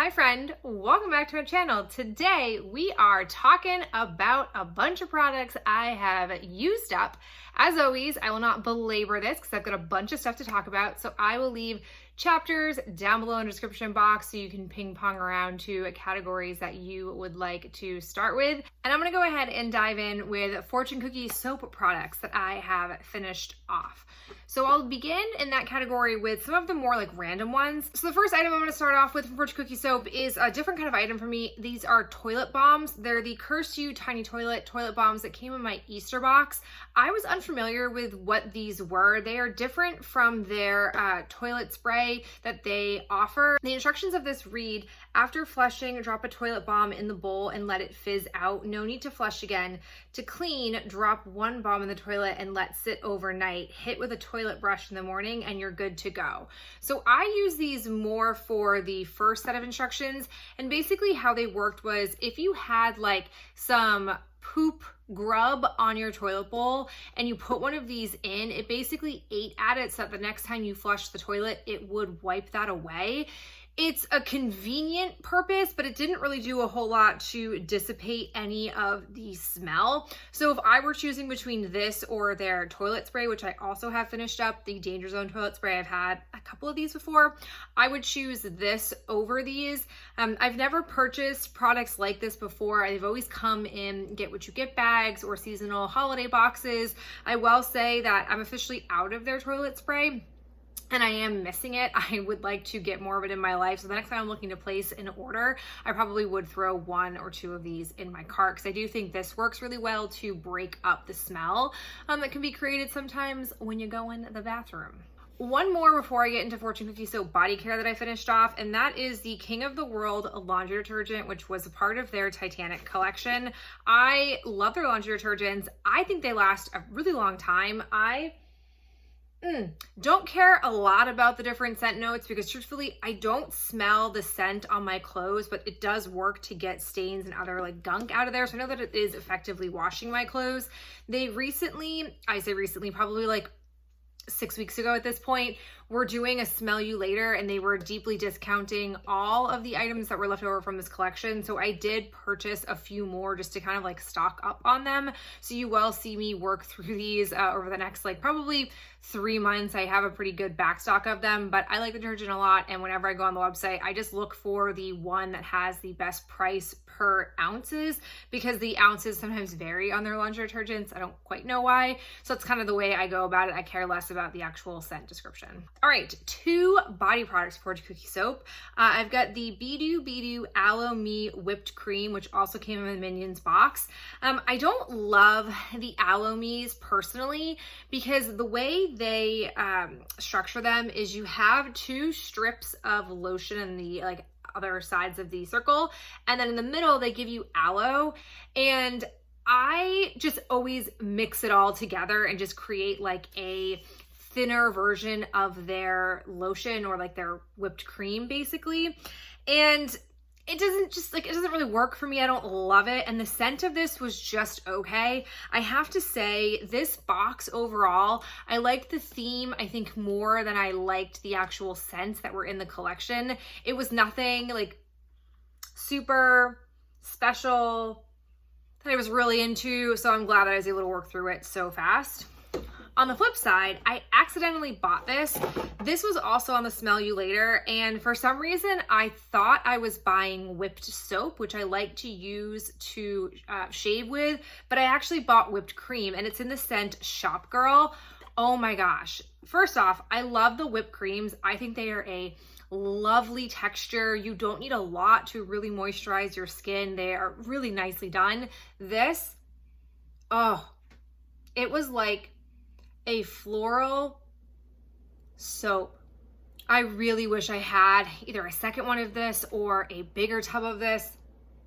Hi friend, welcome back to our channel. Today we are talking about a bunch of products I have used up. As always, I will not belabor this because I've got a bunch of stuff to talk about, so I will leave chapters down below in the description box so you can ping pong around to categories that you would like to start with. And I'm gonna go ahead and dive in with fortune cookie soap products that I have finished off. So I'll begin in that category with some of the more like random ones. So the first item I'm gonna start off with from fortune cookie soap is a different kind of item for me. These are toilet bombs. They're the Curse You Tiny Toilet bombs that came in my Easter box. I was unfamiliar with what these were. They are different from their toilet spray that they offer. The instructions of this read, after flushing, drop a toilet bomb in the bowl and let it fizz out. No need to flush again. To clean, drop one bomb in the toilet and let sit overnight. Hit with a toilet brush in the morning and you're good to go. So I use these more for the first set of instructions, and basically how they worked was if you had like some poop grub on your toilet bowl and you put one of these in, it basically ate at it so that the next time you flush the toilet, it would wipe that away. It's a convenient purpose, but it didn't really do a whole lot to dissipate any of the smell. So if I were choosing between this or their toilet spray, which I also have finished up, the Danger Zone toilet spray, I've had a couple of these before, I would choose this over these. I've never purchased products like this before. They've always come in get what you get bags or seasonal holiday boxes. I will say that I'm officially out of their toilet spray, and I am missing it. I would like to get more of it in my life. So the next time I'm looking to place an order, I probably would throw one or two of these in my cart because I do think this works really well to break up the smell that can be created sometimes when you go in the bathroom. One more before I get into fortune cookie soap body care that I finished off, and that is the King of the World laundry detergent, which was a part of their Titanic collection. I love their laundry detergents. I think they last a really long time. I don't care a lot about the different scent notes because truthfully, I don't smell the scent on my clothes, but it does work to get stains and other like gunk out of there. So I know that it is effectively washing my clothes. They recently, I say recently, probably like 6 weeks ago at this point, we're doing a smell you later and they were deeply discounting all of the items that were left over from this collection. So I did purchase a few more just to kind of like stock up on them. So you will see me work through these over the next like probably 3 months. I have a pretty good back stock of them, but I like the detergent a lot. And whenever I go on the website, I just look for the one that has the best price per ounces because the ounces sometimes vary on their laundry detergents. I don't quite know why. So that's kind of the way I go about it. I care less about the actual scent description. All right, 2 body products for fortune cookie soap. I've got the Be-Do Aloe Me Whipped Cream, which also came in the Minions box. I don't love the Aloe Me's personally because the way they structure them is you have 2 strips of lotion in the like other sides of the circle, and then in the middle they give you aloe, and I just always mix it all together and just create like a thinner version of their lotion or like their whipped cream basically. And it doesn't really work for me. I don't love it. And the scent of this was just okay. I have to say this box overall, I liked the theme, I think more than I liked the actual scents that were in the collection. It was nothing like super special that I was really into. So I'm glad that I was able to work through it so fast. On the flip side, I accidentally bought this. This was also on the Smell You Later, and for some reason, I thought I was buying whipped soap, which I like to use to shave with, but I actually bought whipped cream, and it's in the scent Shop Girl. Oh my gosh. First off, I love the whipped creams. I think they are a lovely texture. You don't need a lot to really moisturize your skin. They are really nicely done. This, oh, it was like a floral soap. I really wish I had either a second one of this or a bigger tub of this.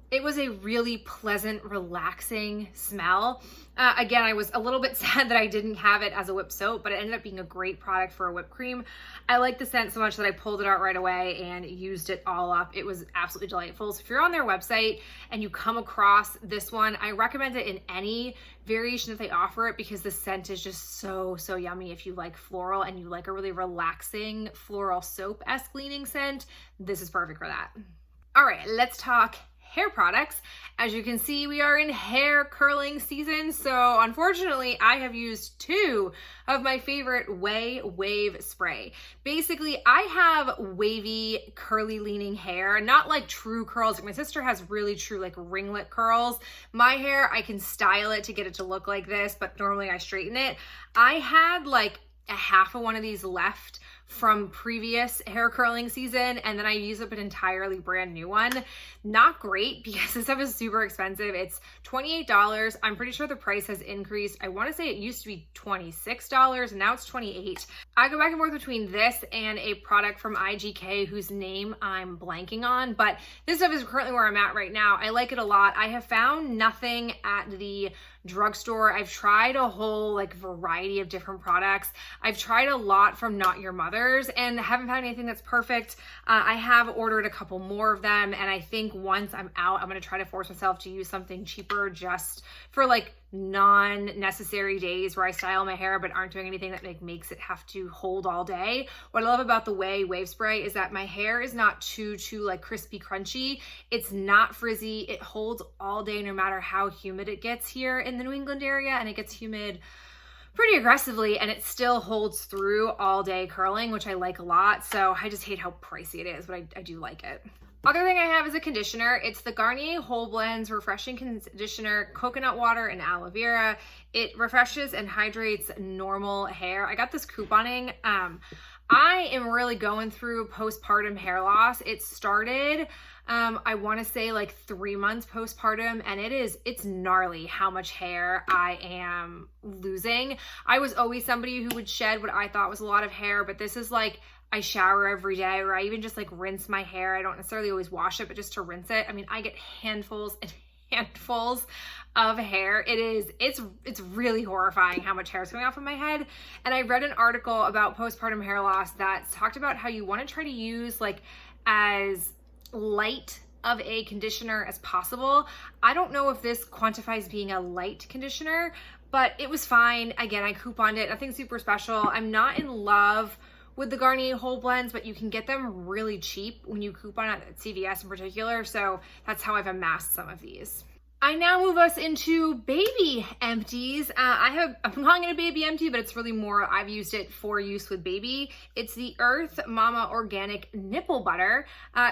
It was a really pleasant, relaxing smell. Again, I was a little bit sad that I didn't have it as a whipped soap, but it ended up being a great product for a whipped cream. I like the scent so much that I pulled it out right away and used it all up. It was absolutely delightful. So if you're on their website and you come across this one, I recommend it in any variation that they offer it because the scent is just so yummy. If you like floral and you like a really relaxing floral soap-esque leaning scent, this is perfect for that. All right, let's talk hair products. As you can see, we are in hair curling season. So unfortunately, I have used two of my favorite wave spray. Basically, I have wavy, curly leaning hair, not like true curls. My sister has really true like ringlet curls. My hair, I can style it to get it to look like this, but normally I straighten it. I had like a half of one of these left from previous hair curling season, and then I use up an entirely brand new one. Not great because this stuff is super expensive. It's $28. I'm pretty sure the price has increased. I want to say it used to be $26 and now it's $28. I go back and forth between this and a product from IGK whose name I'm blanking on, but this stuff is currently where I'm at right now. I like it a lot. I have found nothing at the drugstore. I've tried a whole like variety of different products. I've tried a lot from Not Your Mother's and haven't found anything that's perfect. I have ordered a couple more of them, and I think once I'm out, I'm going to try to force myself to use something cheaper just for like non-necessary days where I style my hair but aren't doing anything that like makes it have to hold all day. What I love about the wave spray is that my hair is not too like crispy crunchy. It's not frizzy. It holds all day no matter how humid it gets here in the New England area, and it gets humid pretty aggressively, and it still holds through all day curling, which I like a lot. So I just hate how pricey it is, but I do like it. Other thing I have is a conditioner. It's the Garnier Whole Blends Refreshing Conditioner, Coconut Water and Aloe Vera. It refreshes and hydrates normal hair. I got this couponing. I am really going through postpartum hair loss. It started, I want to say like 3 months postpartum, and it's gnarly how much hair I am losing. I was always somebody who would shed what I thought was a lot of hair, but this is like, I shower every day, or I even just like rinse my hair. I don't necessarily always wash it, but just to rinse it. I mean, I get handfuls and handfuls of hair. It's really horrifying how much hair is coming off of my head. And I read an article about postpartum hair loss that talked about how you want to try to use like as light of a conditioner as possible. I don't know if this quantifies being a light conditioner, but it was fine. Again, I couponed it, nothing super special. I'm not in love with the Garnier Whole Blends, but you can get them really cheap when you coupon at CVS in particular. So that's how I've amassed some of these. I now move us into baby empties. I'm calling it a baby empty, but it's really more, I've used it for use with baby. It's the Earth Mama Organic Nipple Butter.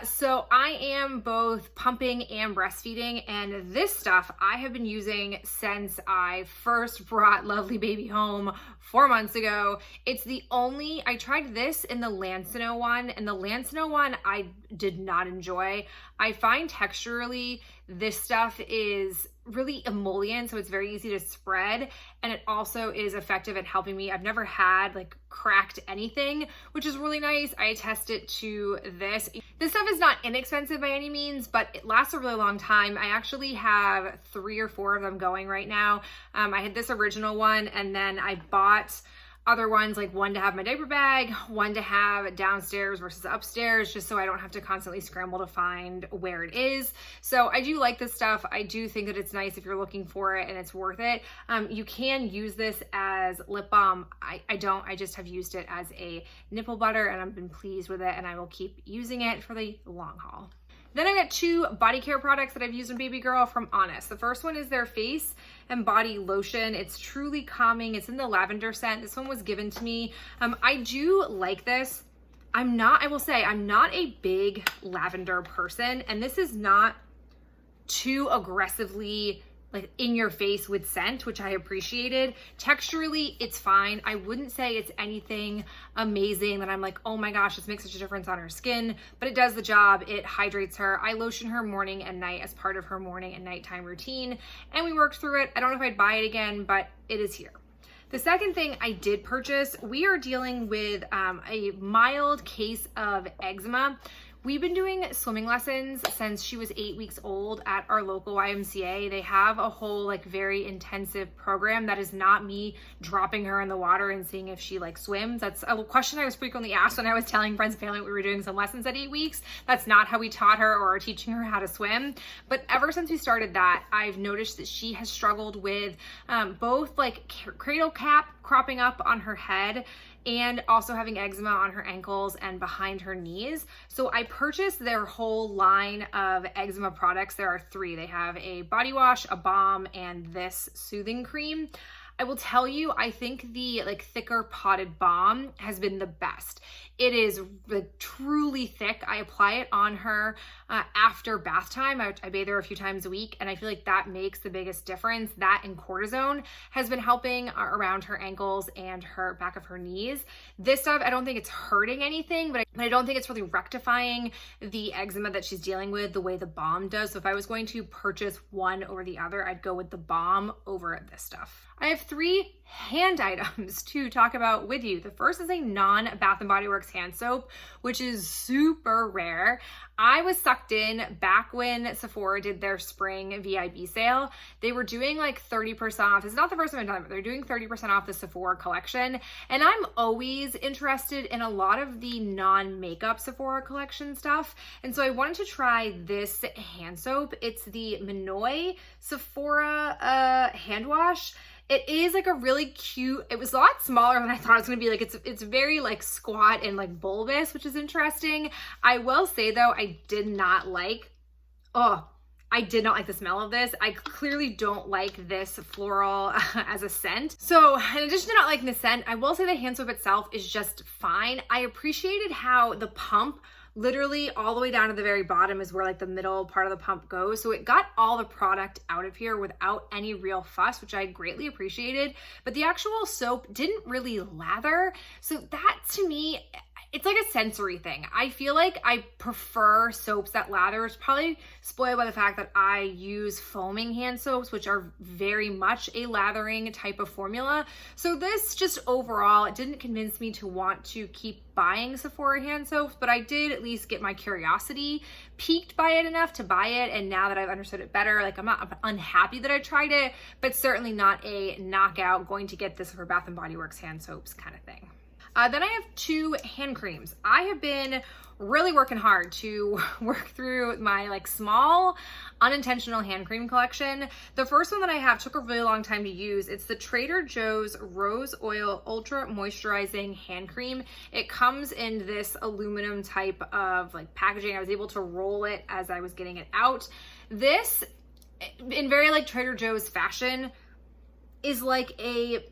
So I am both pumping and breastfeeding, and this stuff I have been using since I first brought lovely baby home 4 months ago. I tried this in the Lancino one, and the Lancino one I did not enjoy. I find texturally this stuff is really emollient, so it's very easy to spread, and it also is effective at helping me. I've never had like cracked anything, which is really nice. I attest it to this. This stuff is not inexpensive by any means, but it lasts a really long time. I actually have 3 or 4 of them going right now. I had this original one, and then I bought other ones, like one to have my diaper bag, one to have downstairs versus upstairs, just so I don't have to constantly scramble to find where it is. So I do like this stuff. I do think that it's nice if you're looking for it and it's worth it. You can use this as lip balm. I don't, I just have used it as a nipple butter, and I've been pleased with it, and I will keep using it for the long haul. Then I got 2 body care products that I've used on baby girl from Honest. The first one is their face and body lotion. It's truly calming. It's in the lavender scent. This one was given to me. I do like this. I will say I'm not a big lavender person, and this is not too aggressively like in your face with scent, which I appreciated. Texturally, it's fine. I wouldn't say it's anything amazing that I'm like, oh my gosh, this makes such a difference on her skin, but it does the job. It hydrates her. I lotion her morning and night as part of her morning and nighttime routine, and we worked through it. I don't know if I'd buy it again, but it is here. The second thing I did purchase, we are dealing with a mild case of eczema. We've been doing swimming lessons since she was 8 weeks old at our local YMCA. They have a whole like very intensive program that is not me dropping her in the water and seeing if she like swims. That's a question I was frequently asked when I was telling friends and family we were doing some lessons at 8 weeks. That's not how we taught her or are teaching her how to swim. But ever since we started that, I've noticed that she has struggled with both like cradle cap cropping up on her head and also having eczema on her ankles and behind her knees. So I purchased their whole line of eczema products. There are 3. They have a body wash, a balm, and this soothing cream. I will tell you, I think the thicker potted balm has been the best. It is truly thick. I apply it on her after bath time. I bathe her a few times a week, and I feel like that makes the biggest difference. That and cortisone has been helping around her ankles and her back of her knees. This stuff, I don't think it's hurting anything, but I don't think it's really rectifying the eczema that she's dealing with the way the balm does. So if I was going to purchase one over the other, I'd go with the balm over this stuff. I have 3 hand items to talk about with you. The first is a non-Bath & Body Works hand soap, which is super rare. I was sucked in back when Sephora did their spring VIB sale. They were doing 30% off. It's not the first time I've done it, but they're doing 30% off the Sephora collection. And I'm always interested in a lot of the non-makeup Sephora collection stuff. And so I wanted to try this hand soap. It's the Minoy Sephora hand wash. It is a really cute, it was a lot smaller than I thought it was gonna be. It's very squat and bulbous, which is interesting. I will say though, I did not like the smell of this. I clearly don't like this floral as a scent. So in addition to not liking the scent, I will say the hand soap itself is just fine. I appreciated how the pump literally all the way down to the very bottom is where the middle part of the pump goes. So it got all the product out of here without any real fuss, which I greatly appreciated. But the actual soap didn't really lather. So that to me, it's a sensory thing. I feel like I prefer soaps that lather. It's probably spoiled by the fact that I use foaming hand soaps, which are very much a lathering type of formula. So this just overall, it didn't convince me to want to keep buying Sephora hand soaps, but I did at least get my curiosity piqued by it enough to buy it. And now that I've understood it better, I'm not unhappy that I tried it, but certainly not a knockout, going to get this for Bath & Body Works hand soaps kind of thing. Then I have 2 hand creams. I have been really working hard to work through my small unintentional hand cream collection. The first one that I have took a really long time to use. It's the Trader Joe's Rose Oil Ultra Moisturizing Hand Cream. It comes in this aluminum type of packaging. I was able to roll it as I was getting it out. This, in very Trader Joe's fashion, is a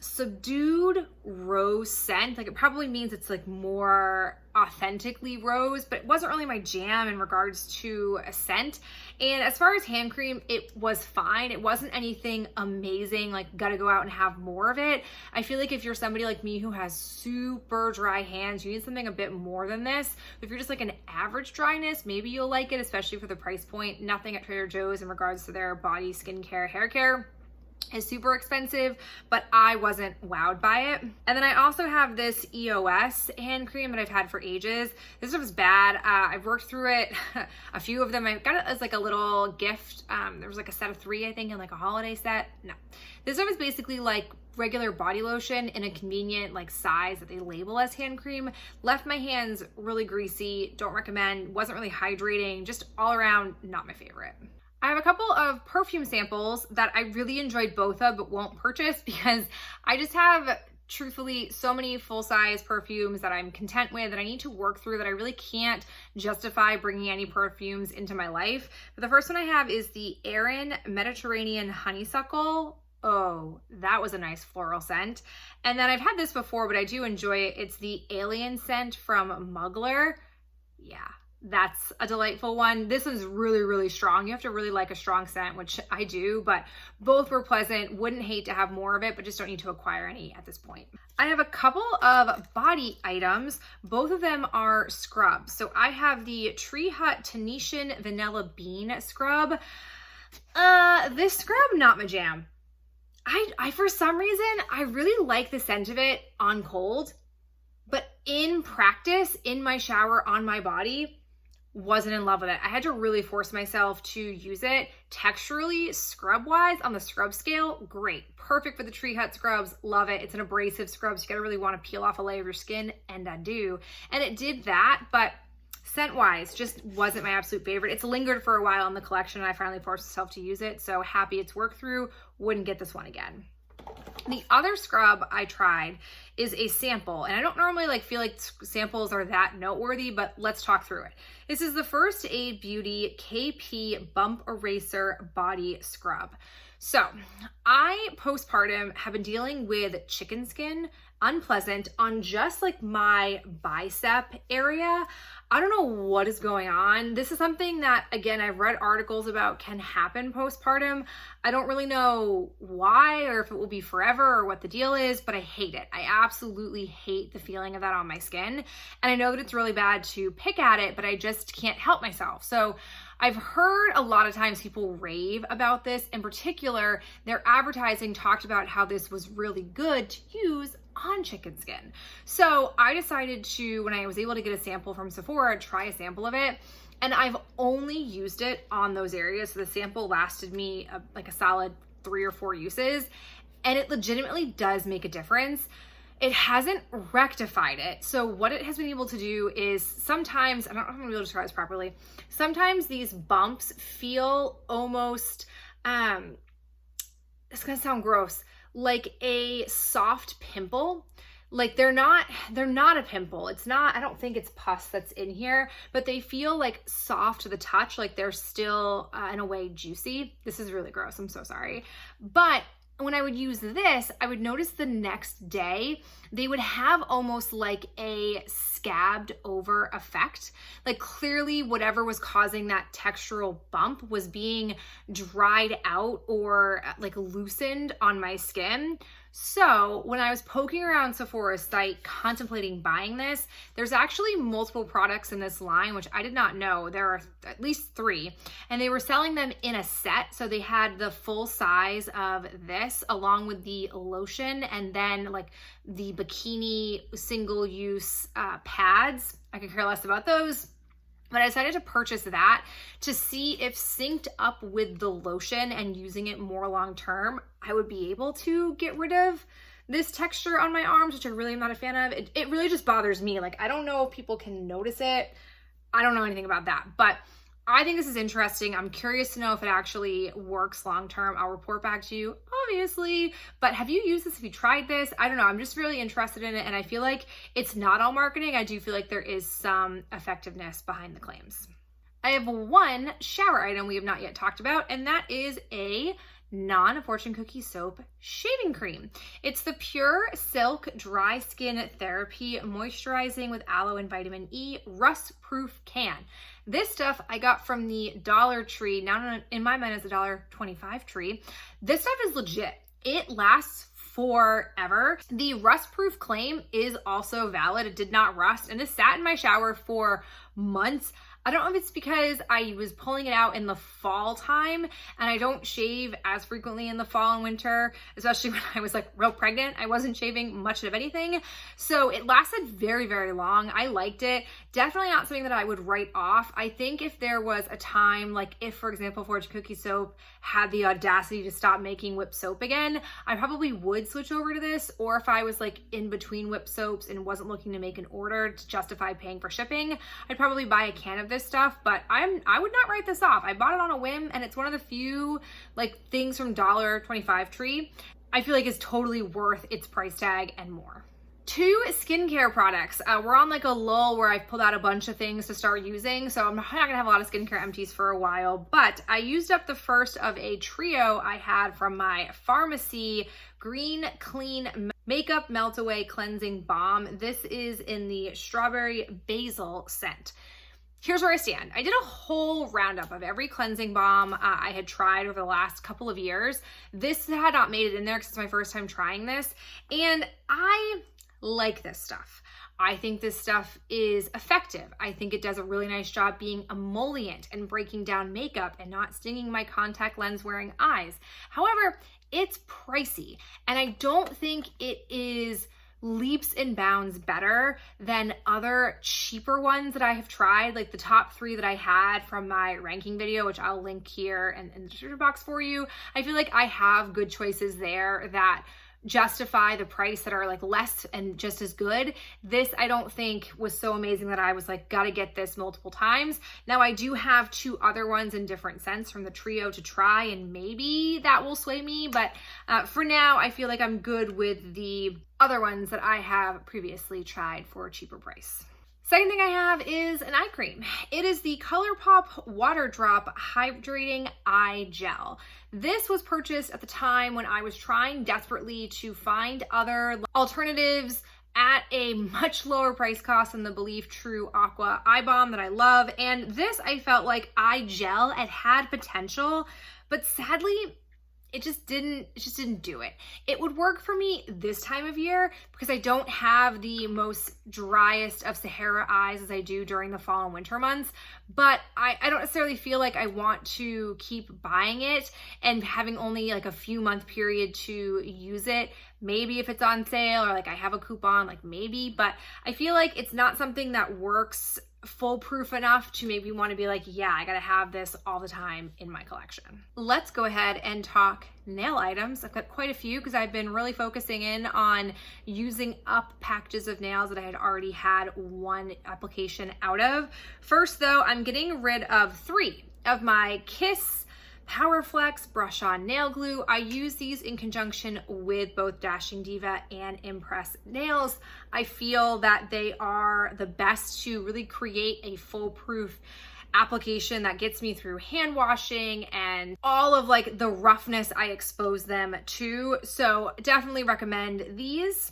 subdued rose scent. It probably means it's more authentically rose, but it wasn't really my jam in regards to a scent. And as far as hand cream, it was fine. It wasn't anything amazing, gotta go out and have more of it. I feel if you're somebody like me who has super dry hands, you need something a bit more than this. If you're just an average dryness, maybe you'll like it, especially for the price point. Nothing at Trader Joe's in regards to their body, skincare, hair care is super expensive, but I wasn't wowed by it. And then I also have this EOS hand cream that I've had for ages. This stuff is bad. I've worked through it, a few of them. I got it as a little gift. There was a set of 3, I think, and a holiday set. No, this stuff is basically regular body lotion in a convenient size that they label as hand cream. Left my hands really greasy. Don't recommend. Wasn't really hydrating. Just all around not my favorite. I have a couple of perfume samples that I really enjoyed both of, but won't purchase because I just have, truthfully, so many full-size perfumes that I'm content with that I need to work through that I really can't justify bringing any perfumes into my life. But the first one I have is the Erin Mediterranean Honeysuckle. Oh, that was a nice floral scent. And then I've had this before, but I do enjoy it. It's the Alien scent from Mugler. Yeah. That's a delightful one. This one's really, really strong. You have to really like a strong scent, which I do, but both were pleasant. Wouldn't hate to have more of it, but just don't need to acquire any at this point. I have a couple of body items. Both of them are scrubs. So I have the Tree Hut Tanetian Vanilla Bean Scrub. This scrub, not my jam. I for some reason, I really like the scent of it on cold, but in practice, in my shower, on my body, wasn't in love with it. I had to really force myself to use it. Texturally, scrub-wise, on the scrub scale, great. Perfect for the Tree Hut scrubs. Love it. It's an abrasive scrub, so you gotta really want to peel off a layer of your skin, and I do. And it did that, but scent-wise, just wasn't my absolute favorite. It's lingered for a while in the collection, and I finally forced myself to use it, so happy it's worked through. Wouldn't get this one again. The other scrub I tried is a sample, and I don't normally feel like samples are that noteworthy, but let's talk through it. This is the First Aid Beauty KP Bump Eraser Body Scrub. So I postpartum have been dealing with chicken skin, unpleasant on just like my bicep area. I don't know what is going on. This is something that, again, I've read articles about can happen postpartum. I don't really know why or if it will be forever or what the deal is, but I hate it. I absolutely hate the feeling of that on my skin. And I know that it's really bad to pick at it, but I just can't help myself. So I've heard a lot of times people rave about this. In particular, their advertising talked about how this was really good to use on chicken skin. So I decided to, when I was able to get a sample from Sephora, try a sample of it. And I've only used it on those areas. So the sample lasted me like a solid 3 or 4 uses. And it legitimately does make a difference. It hasn't rectified it. So what it has been able to do is sometimes, I don't know if I'm gonna be able to describe this properly, sometimes these bumps feel almost, it's gonna sound gross, like a soft pimple. Like they're not a pimple. It's not, I don't think it's pus that's in here, but they feel like soft to the touch, like they're still in a way juicy. This is really gross, I'm so sorry. But when I would use this, I would notice the next day, they would have almost like a scabbed over effect. Like clearly whatever was causing that textural bump was being dried out or like loosened on my skin. So when I was poking around Sephora's site contemplating buying this, there's actually multiple products in this line, which I did not know. There are at least 3, and they were selling them in a set. So they had the full size of this along with the lotion and then like the bikini single use pads. I could care less about those. But I decided to purchase that to see if synced up with the lotion and using it more long term, I would be able to get rid of this texture on my arms, which I really am not a fan of. It really just bothers me. Like, I don't know if people can notice it. I don't know anything about that, but I think this is interesting. I'm curious to know if it actually works long term. I'll report back to you, obviously. But have you used this? Have you tried this? I don't know. I'm just really interested in it. And I feel like it's not all marketing. I do feel like there is some effectiveness behind the claims. I have one shower item we have not yet talked about, and that is a non-fortune cookie soap shaving cream. It's the Pure Silk Dry Skin Therapy Moisturizing with Aloe and Vitamin E Rust Proof Can. This stuff I got from the Dollar Tree. Now in my mind it's a $1.25 tree. This stuff is legit. It lasts forever. The rust proof claim is also valid. It did not rust, and this sat in my shower for months. I don't know if it's because I was pulling it out in the fall time and I don't shave as frequently in the fall and winter, especially when I was like real pregnant. I wasn't shaving much of anything. So it lasted very, very long. I liked it. Definitely not something that I would write off. I think if there was a time, like if, for example, Fortune Cookie Soap had the audacity to stop making whip soap again, I probably would switch over to this. Or if I was like in between whip soaps and wasn't looking to make an order to justify paying for shipping, I'd probably buy a can of this stuff. But I would not write this off. I bought it on a whim, and it's one of the few like things from $1.25 tree I feel like is totally worth its price tag and more. 2 skincare products. We're on like a lull where I've pulled out a bunch of things to start using, so I'm not gonna have a lot of skincare empties for a while, but I used up the first of a trio I had from my pharmacy Green Clean Makeup Melt Away Cleansing Balm. This is in the strawberry basil scent. Here's where I stand. I did a whole roundup of every cleansing balm I had tried over the last couple of years. This had not made it in there because it's my first time trying this, and I like this stuff. I think this stuff is effective. I think it does a really nice job being emollient and breaking down makeup and not stinging my contact lens wearing eyes. However, it's pricey, and I don't think it is leaps and bounds better than other cheaper ones that I have tried, like the top 3 that I had from my ranking video, which I'll link here in the description box for you. I feel like I have good choices there that justify the price that are like less and just as good. This I don't think was so amazing that I was like, gotta get this multiple times. Now I do have 2 other ones in different scents from the trio to try, and maybe that will sway me, but for now I feel like I'm good with the other ones that I have previously tried for a cheaper price. Second thing I have is an eye cream. It is the ColourPop Water Drop Hydrating Eye Gel. This was purchased at the time when I was trying desperately to find other alternatives at a much lower price cost than the Believe True Aqua Eye Balm that I love. And this, I felt like eye gel, it had potential, but sadly, it just didn't do it. It would work for me this time of year because I don't have the most driest of Sahara eyes as I do during the fall and winter months, but I don't necessarily feel like I want to keep buying it and having only like a few month period to use it. Maybe if it's on sale or like I have a coupon, like maybe, but I feel like it's not something that works foolproof enough to maybe want to be like, yeah, I gotta have this all the time in my collection. Let's go ahead and talk nail items. I've got quite a few because I've been really focusing in on using up packages of nails that I had already had one application out of. First though, I'm getting rid of 3 of my Kiss Power Flex brush on nail glue. I use these in conjunction with both Dashing Diva and Impress nails. I feel that they are the best to really create a foolproof application that gets me through hand washing and all of like the roughness I expose them to. So definitely recommend these.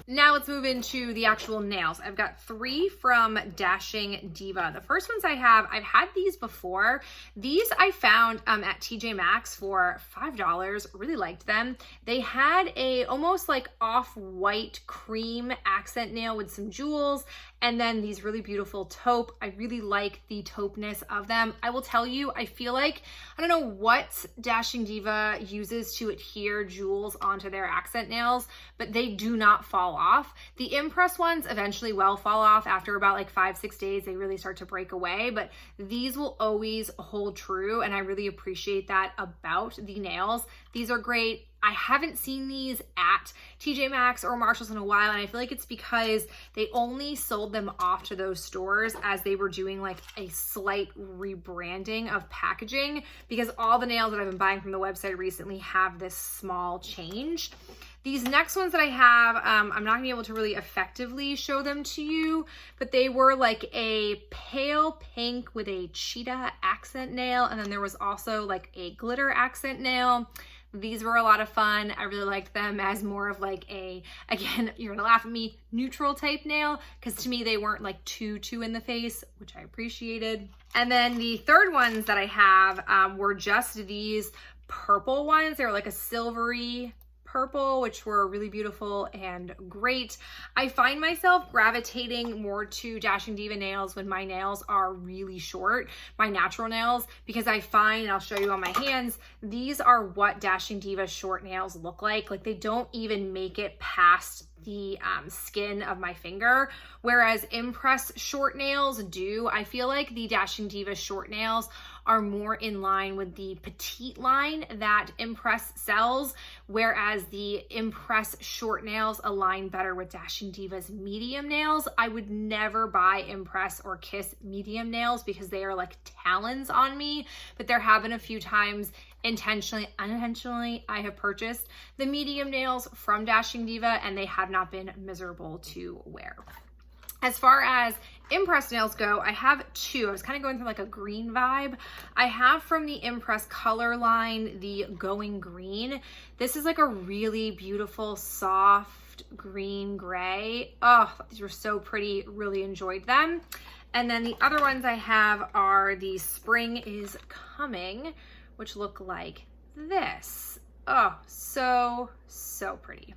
Now let's move into the actual nails. I've got 3 from Dashing Diva. The first ones I've had these before. These I found at TJ Maxx for $5. Really liked them. They had a almost like off-white cream accent nail with some jewels, and then these really beautiful taupe. I really like the taupeness of them. I will tell you, I feel like, I don't know what Dashing Diva uses to adhere jewels onto their accent nails, but they do not fall off. The Impress ones eventually will fall off after about like 5-6 days. They really start to break away, but these will always hold true, and I really appreciate that about the nails. These are great. I haven't seen these at TJ Maxx or Marshalls in a while, and I feel like it's because they only sold them off to those stores as they were doing like a slight rebranding of packaging, because all the nails that I've been buying from the website recently have this small change. These next ones that I have, I'm not gonna be able to really effectively show them to you, but they were like a pale pink with a cheetah accent nail, and then there was also like a glitter accent nail. These were a lot of fun. I really liked them as more of like a, again, you're gonna laugh at me, neutral type nail, because to me they weren't like too in the face, which I appreciated. And then the third ones that I have were just these purple ones. They were like a silvery purple, which were really beautiful and great. I find myself gravitating more to Dashing Diva nails when my nails are really short, my natural nails, because I find, and I'll show you on my hands, these are what Dashing Diva short nails look like. Like they don't even make it past the skin of my finger, whereas Impress short nails do. I feel like the Dashing Diva short nails are more in line with the petite line that Impress sells, whereas the Impress short nails align better with Dashing Diva's medium nails. I would never buy Impress or Kiss medium nails because they are like talons on me, but there have been a few times intentionally, unintentionally, I have purchased the medium nails from Dashing Diva and they have not been miserable to wear. As far as Impress nails go, I have 2. I was kind of going through like a green vibe. I have from the Impress color line, the Going Green. This is like a really beautiful, soft green gray. Oh, these were so pretty. Really enjoyed them. And then the other ones I have are the Spring is Coming, which look like this. Oh, so pretty.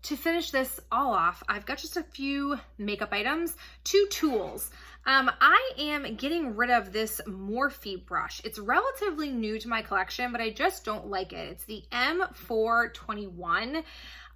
To finish this all off, I've got just a few makeup items, 2 tools. I am getting rid of this Morphe brush. It's relatively new to my collection, but I just don't like it. It's the M421.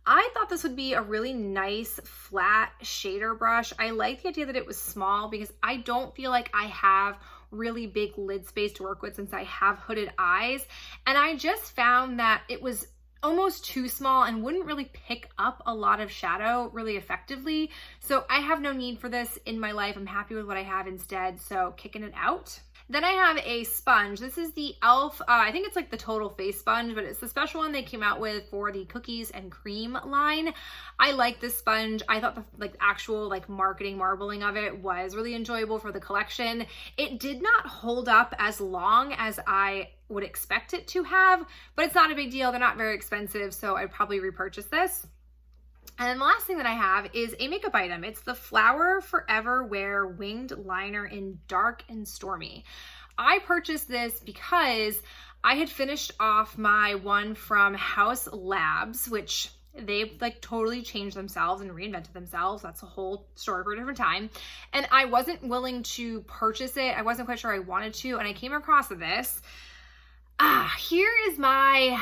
I thought this would be a really nice flat shader brush. I like the idea that it was small because I don't feel like I have really big lid space to work with since I have hooded eyes. And I just found that it was almost too small and wouldn't really pick up a lot of shadow really effectively. So I have no need for this in my life. I'm happy with what I have instead, so kicking it out. Then I have a sponge. This is the e.l.f. I think it's like the Total Face Sponge, but it's the special one they came out with for the cookies and cream line. I like this sponge. I thought the actual marketing marbling of it was really enjoyable for the collection. It did not hold up as long as I would expect it to have, but it's not a big deal. They're not very expensive, so I'd probably repurchase this. And then the last thing that I have is a makeup item. It's the Flower Forever Wear Winged Liner in Dark and Stormy. I purchased this because I had finished off my one from Haus Labs, which they've totally changed themselves and reinvented themselves. That's a whole story for a different time. And I wasn't willing to purchase it. I wasn't quite sure I wanted to, and I came across this. Here is my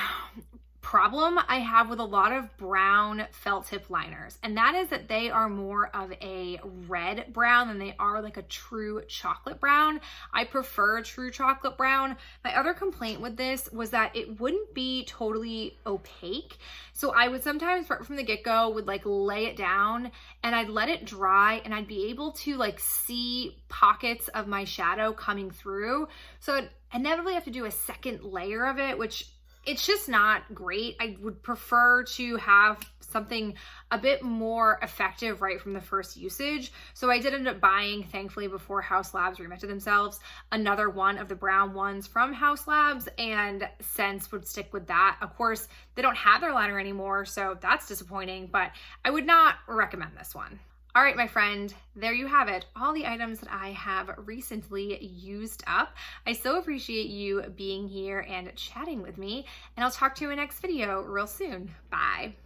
problem I have with a lot of brown felt tip liners, and that is that they are more of a red brown than they are like a true chocolate brown. I prefer true chocolate brown. My other complaint with this was that it wouldn't be totally opaque. So I would sometimes from the get-go would lay it down and I'd let it dry and I'd be able to see pockets of my shadow coming through. So I'd inevitably have to do a second layer of it, which it's just not great. I would prefer to have something a bit more effective right from the first usage. So I did end up buying, thankfully, before Haus Labs reinvented themselves, another one of the brown ones from Haus Labs, and since would stick with that. Of course, they don't have their liner anymore, so that's disappointing, but I would not recommend this one. All right, my friend, there you have it. All the items that I have recently used up. I so appreciate you being here and chatting with me, and I'll talk to you in the next video real soon. Bye.